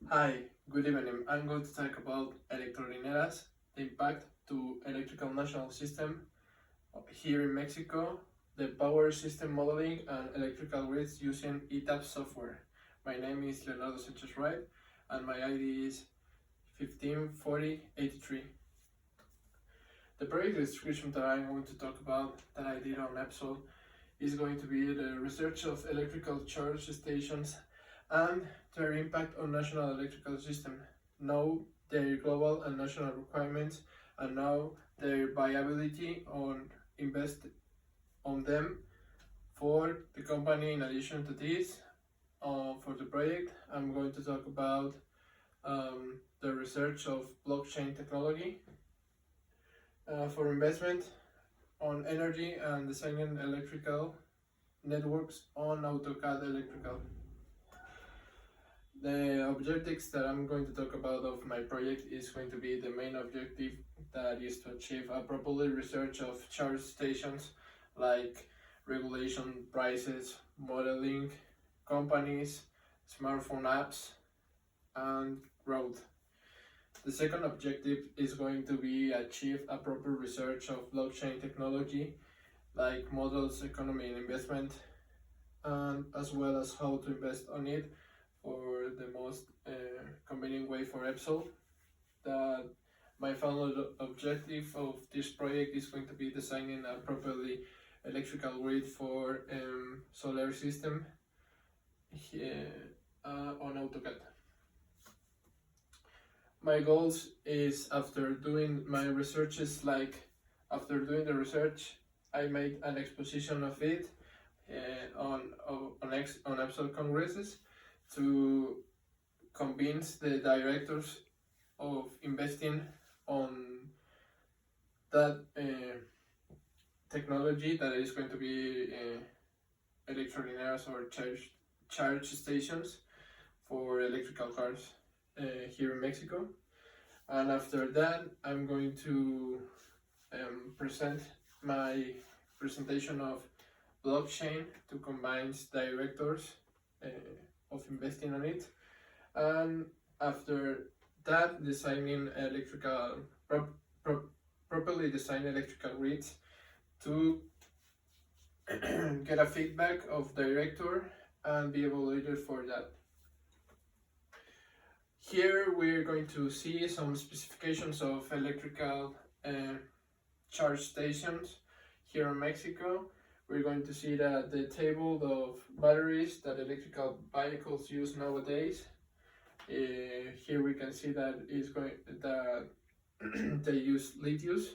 Hi, good evening. I'm going to talk about electrolineras, the impact to electrical national system here in Mexico, the power system modeling and electrical grids using ETAP software. My name is Leonardo Sanchez Wright and my ID is 154083. The project description that I'm going to talk about that I did on EPSOL is going to be the research of electrical charge stations and their impact on national electrical system, know their global and national requirements, and know their viability on invest on them for the company. In addition to this, for the project, I'm going to talk about the research of blockchain technology for investment on energy and designing electrical networks on AutoCAD electrical. The objectives that I'm going to talk about of my project is going to be the main objective, that is to achieve a properly research of charge stations like regulation, prices, modeling, companies, smartphone apps, and growth. The second objective is going to be achieve a proper research of blockchain technology like models, economy and investment, and as well as how to invest on it for the most convenient way for EPSOL. That my final objective of this project is going to be designing a properly electrical grid for solar system here, on AutoCAD. My goals is after doing my researches, after doing the research, I made an exposition of it on EPSOL congresses to convince the directors of investing on that technology that is going to be electrolinears or charge stations for electrical cars here in Mexico. And after that, I'm going to present my presentation of blockchain to combine directors of investing on it, and after that, designing properly design electrical grids to get a feedback of director and be evaluated for that. Here we're going to see some specifications of electrical charge stations here in Mexico. We're going to see that the table of batteries that electrical vehicles use nowadays. Here we can see that they use lithium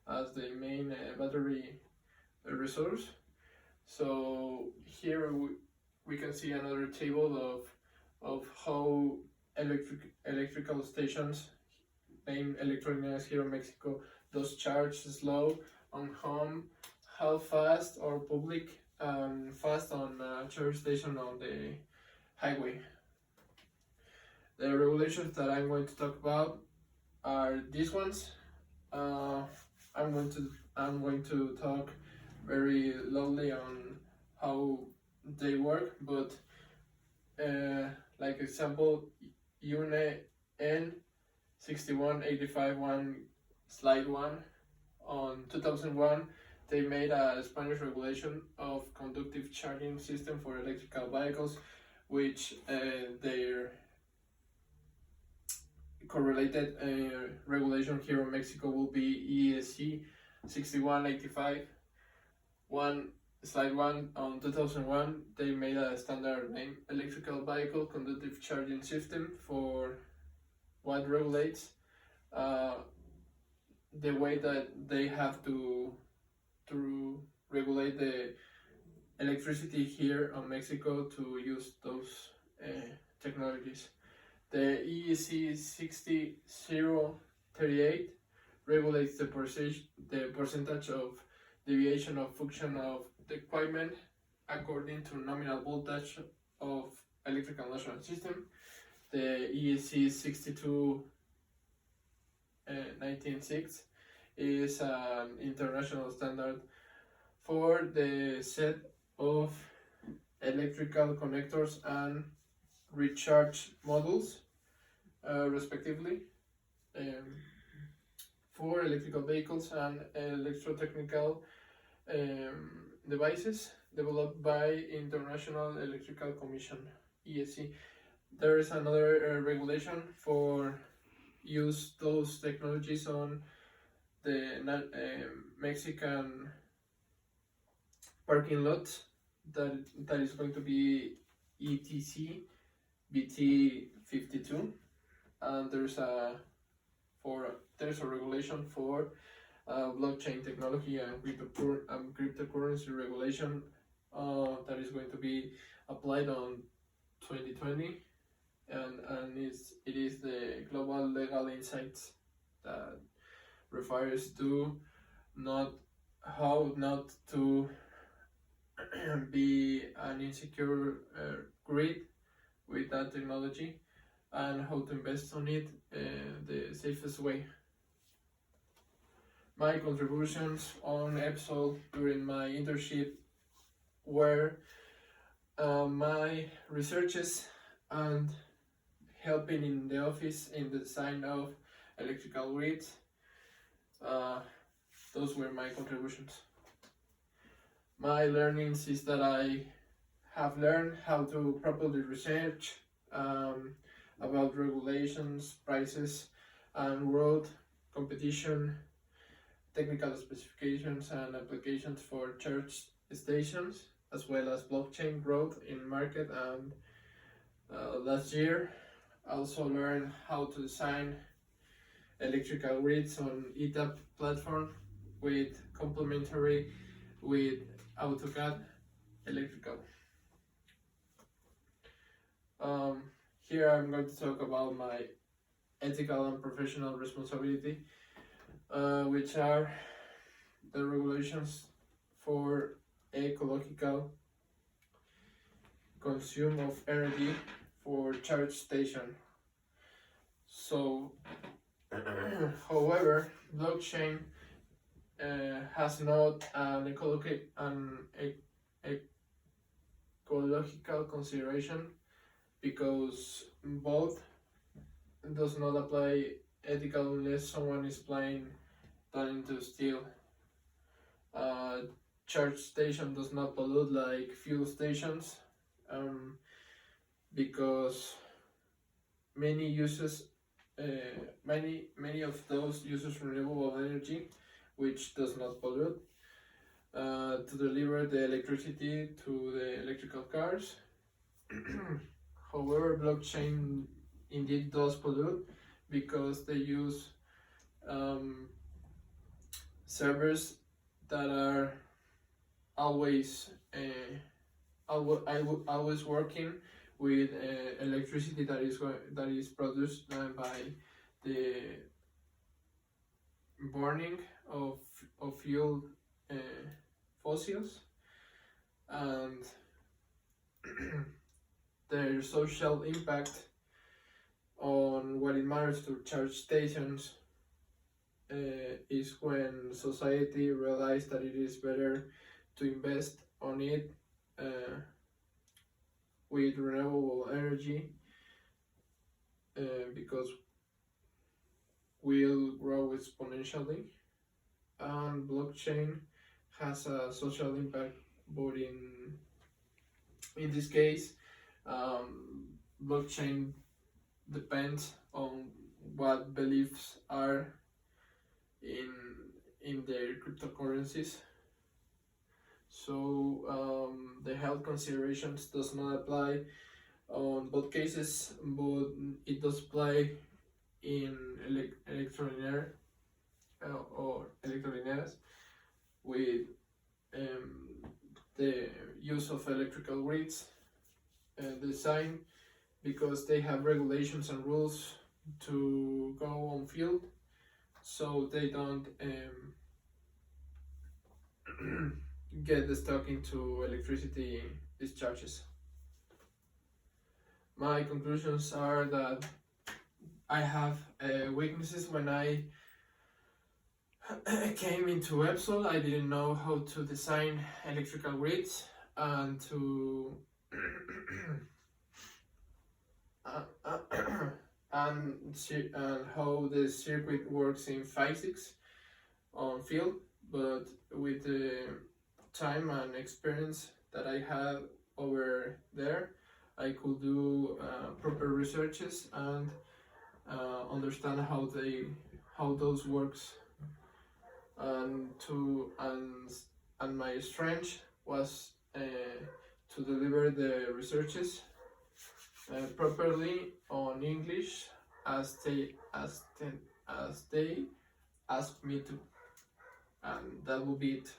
as the main battery resource. So here we can see another table of how electrical stations named electrolineras here in Mexico does charge slow on home, how fast or public fast on charge station on the highway. The regulations that I'm going to talk about are these ones. I'm going to talk very loudly on how they work, but like example, UNE N61851 slide 1 on 2001, they made a Spanish regulation of conductive charging system for electrical vehicles, which their correlated regulation here in Mexico will be ESC 6185 slide 1 on 2001. They made a standard name electrical vehicle conductive charging system for what regulates the way that they have to regulate the electricity here in Mexico to use those technologies. The EEC 60038 regulates the percentage of deviation of function of the equipment according to nominal voltage of electrical national system. The EEC 62196 is an international standard for the set of electrical connectors and recharge modules respectively, um, for electrical vehicles and electrotechnical devices developed by International Electrical Commission (ESC). There is another regulation for use those technologies on the Mexican parking lot that is going to be ETC BT52, and there's a regulation for blockchain technology and cryptocurrency regulation that is going to be applied on 2020, and it is the global legal insights that refers to how not to be an insecure grid with that technology, and how to invest on it the safest way. My contributions on EPSOL during my internship were my researches and helping in the office in the design of electrical grids. Those were my contributions. My learnings is that I have learned how to properly research about regulations, prices, and road competition, technical specifications and applications for charge stations, as well as blockchain growth in market. And last year I also learned how to design electrical grids on ETAP platform with complementary with AutoCAD electrical. Here I'm going to talk about my ethical and professional responsibility, which are the regulations for ecological consume of energy for charge station. So, however, blockchain has not an ecological consideration, because both does not apply ethical unless someone is planning to steal. Charge station does not pollute like fuel stations, because many of those uses renewable energy, which does not pollute, to deliver the electricity to the electrical cars. However, blockchain indeed does pollute, because they use servers that are always working with electricity that is produced by the burning of fuel fossils, and their social impact on what it matters to charge stations is when society realized that it is better to invest on it with renewable energy, because will grow exponentially, and blockchain has a social impact. But in this case, blockchain depends on what beliefs are in their cryptocurrencies. So the health considerations does not apply on both cases, but it does apply in electrolinear or electrolineras with the use of electrical grids design, because they have regulations and rules to go on field, so they don't get stuck into electricity discharges. My conclusions are that I have weaknesses. When I came into EPSOL, I didn't know how to design electrical grids and and how the circuit works in physics on field, but with the time and experience that I had over there, I could do proper researches and understand how those works, and my strength was to deliver the researches properly on English as they asked me to, and that will be it.